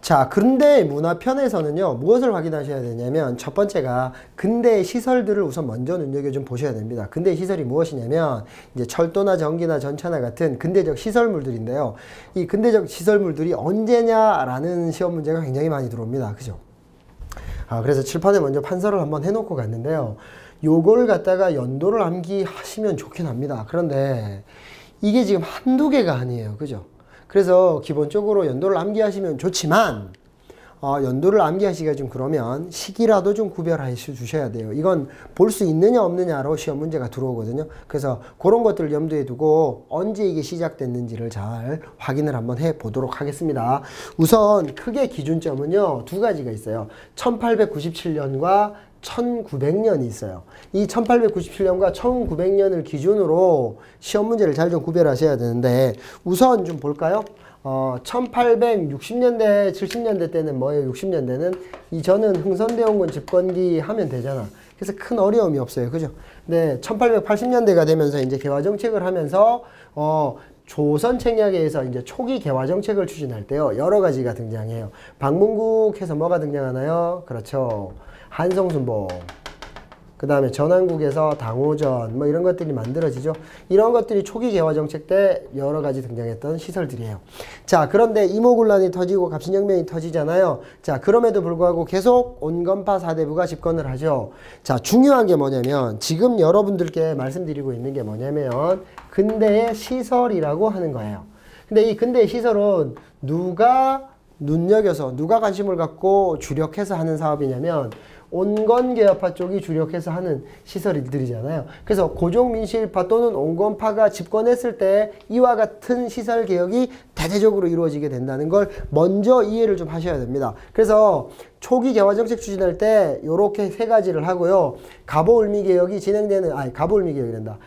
자, 근대 문화편에서는요, 무엇을 확인하셔야 되냐면, 첫 번째가 근대의 시설들을 우선 먼저 눈여겨좀 보셔야 됩니다. 근대의 시설이 무엇이냐면, 이제 철도나 전기나 전차나 같은 근대적 시설물들인데요. 이 근대적 시설물들이 언제냐라는 시험 문제가 굉장히 많이 들어옵니다. 그죠? 그래서 칠판에 먼저 판서를 한번 해놓고 갔는데요. 요걸 갖다가 연도를 암기하시면 좋긴 합니다. 그런데 이게 지금 한두 개가 아니에요. 그죠? 그래서 기본적으로 연도를 암기하시면 좋지만 연도를 암기하시기가 좀 그러면 시기라도 좀 구별해 주셔야 돼요. 이건 볼 수 있느냐 없느냐로 시험 문제가 들어오거든요. 그래서 그런 것들을 염두에 두고 언제 이게 시작됐는지를 잘 확인을 한번 해 보도록 하겠습니다. 우선 크게 기준점은요, 두 가지가 있어요. 1897년과 1900년이 있어요. 이 1897년과 1900년을 기준으로 시험 문제를 잘 좀 구별하셔야 되는데, 우선 좀 볼까요? 1860년대, 70년대 때는 뭐예요? 60년대는 이전은 흥선대원군 집권기 하면 되잖아. 그래서 큰 어려움이 없어요. 그죠? 근데 1880년대가 되면서 이제 개화정책을 하면서 조선 책략에 의해서 이제 초기 개화 정책을 추진할 때요, 여러 가지가 등장해요. 방문국에서 뭐가 등장하나요? 그렇죠. 한성순복, 그 다음에 전한국에서 당호전, 뭐 이런 것들이 만들어지죠. 이런 것들이 초기 개화 정책 때 여러 가지 등장했던 시설들이에요. 자, 그런데 이모군란이 터지고 갑신혁명이 터지잖아요. 자, 그럼에도 불구하고 계속 온건파 사대부가 집권을 하죠. 자, 중요한 게 뭐냐면, 지금 여러분들께 말씀드리고 있는 게 뭐냐면, 근대의 시설이라고 하는 거예요. 근데 이 근대의 시설은 누가 눈여겨서, 누가 관심을 갖고 주력해서 하는 사업이냐면, 온건개혁파 쪽이 주력해서 하는 시설들이잖아요. 그래서 고종민실파 또는 온건파가 집권했을 때 이와 같은 시설개혁이 대대적으로 이루어지게 된다는 걸 먼저 이해를 좀 하셔야 됩니다. 그래서 초기 개화정책 추진할 때 이렇게 세 가지를 하고요. 갑오을미개혁이 진행되는, 갑오을미개혁이란다.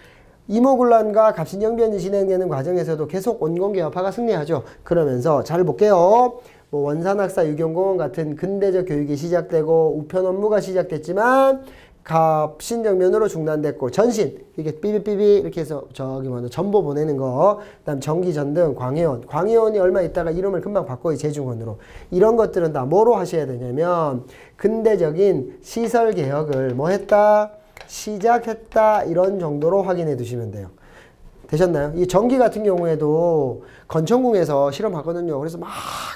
이모군란과 갑신정변이 진행되는 과정에서도 계속 온건개혁파가 승리하죠. 그러면서 잘 볼게요. 뭐 원산학사, 유경공원 같은 근대적 교육이 시작되고 우편 업무가 시작됐지만 갑신정변으로 중단됐고, 전신, 이게 삐비삐비 이렇게 해서 저기 먼저 전보 보내는 거, 그다음 정기전등, 광해원이 얼마 있다가 이름을 금방 바꿔요. 제중원으로. 이런 것들은 다 뭐로 하셔야 되냐면, 근대적인 시설 개혁을 뭐 했다? 시작했다. 이런 정도로 확인해 두시면 돼요. 되셨나요? 이 전기 같은 경우에도 건천궁에서 실험하거든요. 그래서 막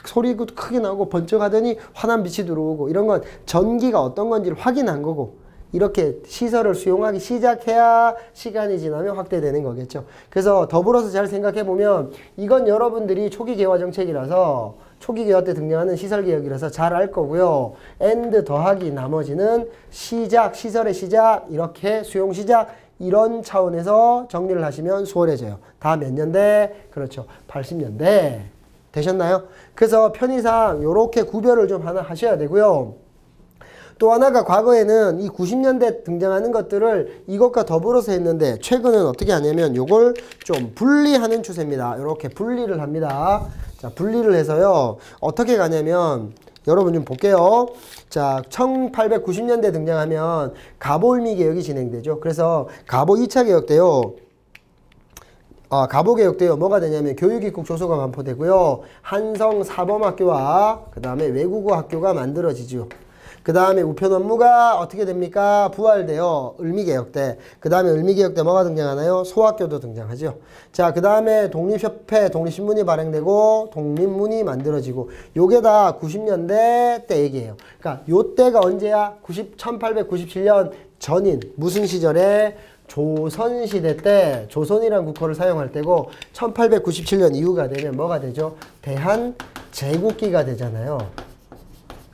소리도 크게 나오고 번쩍하더니 환한 빛이 들어오고, 이런 건 전기가 어떤 건지를 확인한 거고, 이렇게 시설을 수용하기 시작해야 시간이 지나면 확대되는 거겠죠. 그래서 더불어서 잘 생각해 보면, 이건 여러분들이 초기 개화 정책이라서, 초기 개화 때 등장하는 시설 개혁이라서 잘 알 거고요. and 더하기 나머지는 시작, 시설의 시작, 이렇게 수용 시작, 이런 차원에서 정리를 하시면 수월해져요. 다 몇 년대? 그렇죠. 80년대. 되셨나요? 그래서 편의상 이렇게 구별을 좀 하나 하셔야 되고요. 또 하나가, 과거에는 이 90년대 등장하는 것들을 이것과 더불어서 했는데, 최근은 어떻게 하냐면 요걸 좀 분리하는 추세입니다. 이렇게 분리를 합니다. 자, 분리를 해서요, 어떻게 가냐면, 여러분 좀 볼게요. 자, 1890년대 등장하면 갑오을미 개혁이 진행되죠. 그래서 갑오 2차 개혁 때요, 갑오 개혁 때요, 뭐가 되냐면 교육입국 조서가 반포되고요, 한성 사범학교와 그 다음에 외국어 학교가 만들어지죠. 그 다음에 우편 업무가 어떻게 됩니까? 부활돼요. 을미개혁 때. 그 다음에 을미개혁 때 뭐가 등장하나요? 소학교도 등장하죠. 자, 그 다음에 독립협회, 독립신문이 발행되고 독립문이 만들어지고, 요게 다 90년대 때 얘기예요. 그러니까 요 때가 언제야? 1897년 전인 무슨 시절에? 조선시대 때 조선이라는 국호를 사용할 때고, 1897년 이후가 되면 뭐가 되죠? 대한제국기가 되잖아요.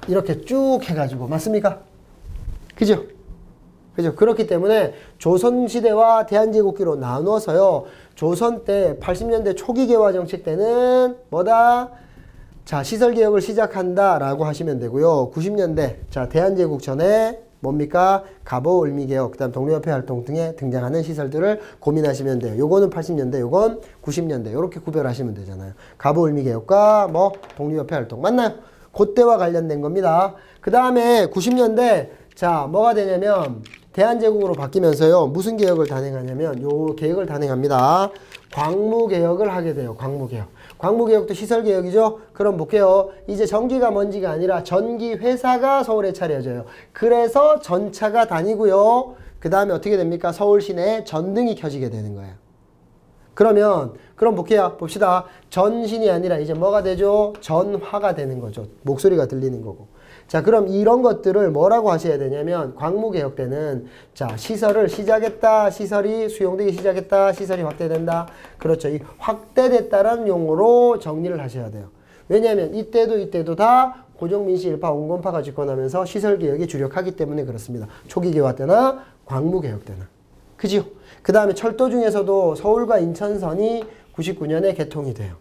이렇게 쭉 해가지고, 맞습니까? 그죠? 그죠? 그렇기 때문에 조선시대와 대한제국기로 나누어서요, 조선 때 80년대 초기 개화 정책 때는 뭐다? 자, 시설개혁을 시작한다 라고 하시면 되고요. 90년대, 자, 대한제국 전에 뭡니까? 갑오을미개혁, 그 다음 독립협회 활동 등에 등장하는 시설들을 고민하시면 돼요. 요거는 80년대, 요건 90년대, 요렇게 구별하시면 되잖아요. 갑오을미개혁과 뭐 독립협회 활동, 맞나요? 그때와 관련된 겁니다. 그 다음에 90년대, 자, 뭐가 되냐면 대한제국으로 바뀌면서요, 무슨 개혁을 단행하냐면 요 개혁을 단행합니다. 광무개혁을 하게 돼요. 광무개혁. 광무개혁도 시설개혁이죠. 그럼 볼게요. 이제 전기가 먼지가 아니라 전기회사가 서울에 차려져요. 그래서 전차가 다니고요. 그 다음에 어떻게 됩니까? 서울 시내에 전등이 켜지게 되는 거예요. 그럼 볼게요. 봅시다. 전신이 아니라 이제 뭐가 되죠? 전화가 되는 거죠. 목소리가 들리는 거고. 자, 그럼 이런 것들을 뭐라고 하셔야 되냐면 광무개혁 때는 자, 시설을 시작했다. 시설이 수용되기 시작했다. 시설이 확대된다. 그렇죠. 이 확대됐다라는 용어로 정리를 하셔야 돼요. 왜냐하면 이때도 다 고종민씨 일파 온건파가 집권하면서 시설개혁에 주력하기 때문에 그렇습니다. 초기개화 때나 광무개혁 때나. 그지요? 그 다음에 철도 중에서도 서울과 인천선이 99년에 개통이 돼요.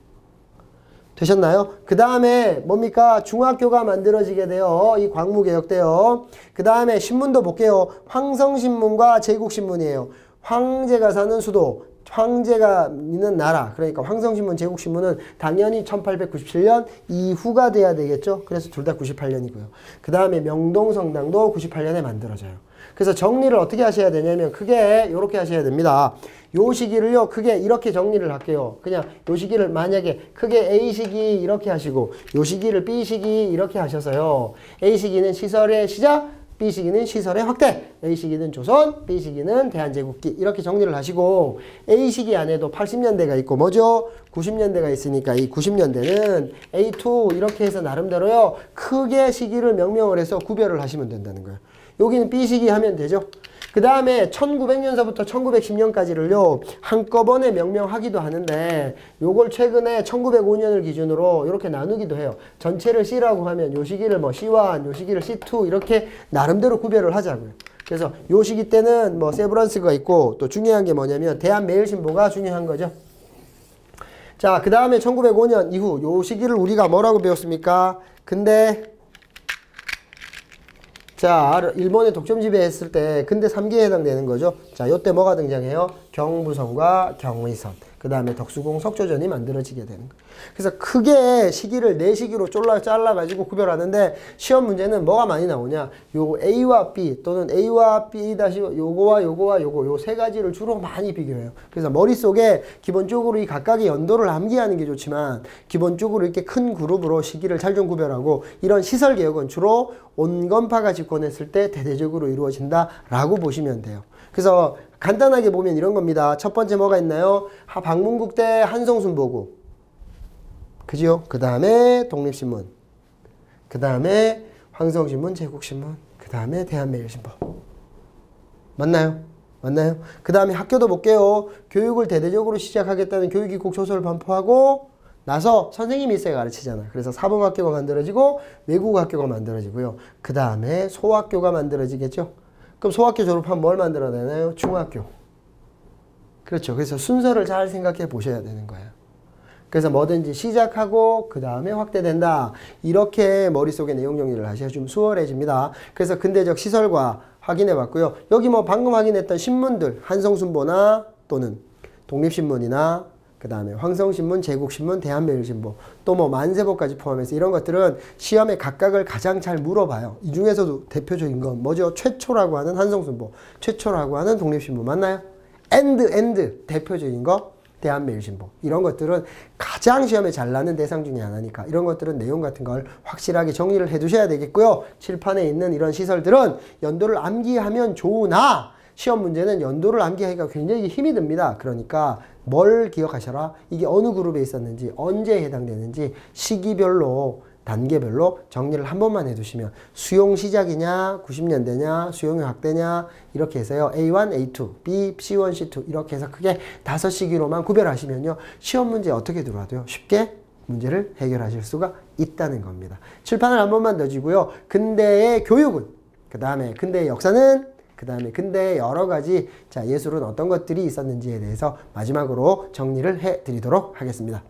되셨나요? 그 다음에 뭡니까? 중학교가 만들어지게 돼요. 이 광무개혁 때요. 그 다음에 신문도 볼게요. 황성신문과 제국신문이에요. 황제가 사는 수도, 황제가 있는 나라. 그러니까 황성신문, 제국신문은 당연히 1897년 이후가 돼야 되겠죠. 그래서 둘 다 98년이고요. 그 다음에 명동성당도 98년에 만들어져요. 그래서 정리를 어떻게 하셔야 되냐면 크게 이렇게 하셔야 됩니다. 요 시기를요 크게 이렇게 정리를 할게요. 그냥 요 시기를 만약에 크게 A시기 이렇게 하시고 요 시기를 B시기 이렇게 하셔서요. A시기는 시설의 시작, B시기는 시설의 확대, A시기는 조선, B시기는 대한제국기 이렇게 정리를 하시고 A시기 안에도 80년대가 있고 뭐죠? 90년대가 있으니까 이 90년대는 A2 이렇게 해서 나름대로요 크게 시기를 명명을 해서 구별을 하시면 된다는 거예요. 여기는 B시기 하면 되죠. 그 다음에 1900년서부터 1910년까지를요 한꺼번에 명명하기도 하는데 요걸 최근에 1905년을 기준으로 이렇게 나누기도 해요. 전체를 C라고 하면 요 시기를 뭐 C1, 요 시기를 C2 이렇게 나름대로 구별을 하자고요. 그래서 요 시기 때는 뭐 세브란스가 있고 또 중요한 게 뭐냐면 대한매일신보가 중요한 거죠. 자, 그 다음에 1905년 이후 요 시기를 우리가 뭐라고 배웠습니까? 근데 자, 일본의 독점 지배했을 때 근대 3기에 해당되는 거죠. 자, 요때 뭐가 등장해요? 경부선과 경의선. 그 다음에 덕수궁 석조전이 만들어지게 되는 거예요. 그래서 크게 시기를 4시기로 잘라가지고 구별하는데 시험 문제는 뭐가 많이 나오냐? 요 A와 B 또는 A와 B 다시 요거 요 세 가지를 주로 많이 비교해요. 그래서 머릿속에 기본적으로 이 각각의 연도를 암기하는 게 좋지만 기본적으로 이렇게 큰 그룹으로 시기를 잘 좀 구별하고 이런 시설 개혁은 주로 온건파가 집권했을 때 대대적으로 이루어진다라고 보시면 돼요. 그래서 간단하게 보면 이런 겁니다. 첫 번째 뭐가 있나요? 방문국 때 한성순보고, 그죠? 그 다음에 독립신문, 그 다음에 황성신문, 제국신문, 그 다음에 대한매일신보. 맞나요? 맞나요? 그 다음에 학교도 볼게요. 교육을 대대적으로 시작하겠다는 교육입국 조서를 반포하고 나서 선생님이 있어야 가르치잖아. 그래서 사범학교가 만들어지고 외국어학교가 만들어지고요. 그 다음에 소학교가 만들어지겠죠. 그럼 소학교 졸업하면 뭘 만들어내나요? 중학교. 그렇죠. 그래서 순서를 잘 생각해 보셔야 되는 거예요. 그래서 뭐든지 시작하고 그 다음에 확대된다. 이렇게 머릿속에 내용 정리를 하셔야 좀 수월해집니다. 그래서 근대적 시설과 확인해 봤고요. 여기 뭐 방금 확인했던 신문들 한성순보나 또는 독립신문이나 그 다음에 황성신문, 제국신문, 대한매일신보 또 뭐 만세보까지 포함해서 이런 것들은 시험에 각각을 가장 잘 물어봐요. 이 중에서도 대표적인 건 뭐죠? 최초라고 하는 한성순보, 최초라고 하는 독립신보 맞나요? 엔드 대표적인 거 대한매일신보 이런 것들은 가장 시험에 잘 나는 대상 중에 하나니까 이런 것들은 내용 같은 걸 확실하게 정리를 해 두셔야 되겠고요. 칠판에 있는 이런 시설들은 연도를 암기하면 좋으나 시험 문제는 연도를 암기하기가 굉장히 힘이 듭니다. 그러니까 뭘 기억하셔라. 이게 어느 그룹에 있었는지 언제 해당되는지 시기별로 단계별로 정리를 한 번만 해두시면 수용 시작이냐 90년대냐 수용의 확대냐 이렇게 해서요. A1, A2, B, C1, C2 이렇게 해서 크게 5시기로만 구별하시면요. 시험 문제 어떻게 들어와도요. 쉽게 문제를 해결하실 수가 있다는 겁니다. 칠판을 한 번만 더 쥐고요. 근대의 교육은 그 다음에 근대의 역사는 그 다음에 근대의 여러 가지 자 예술은 어떤 것들이 있었는지에 대해서 마지막으로 정리를 해 드리도록 하겠습니다.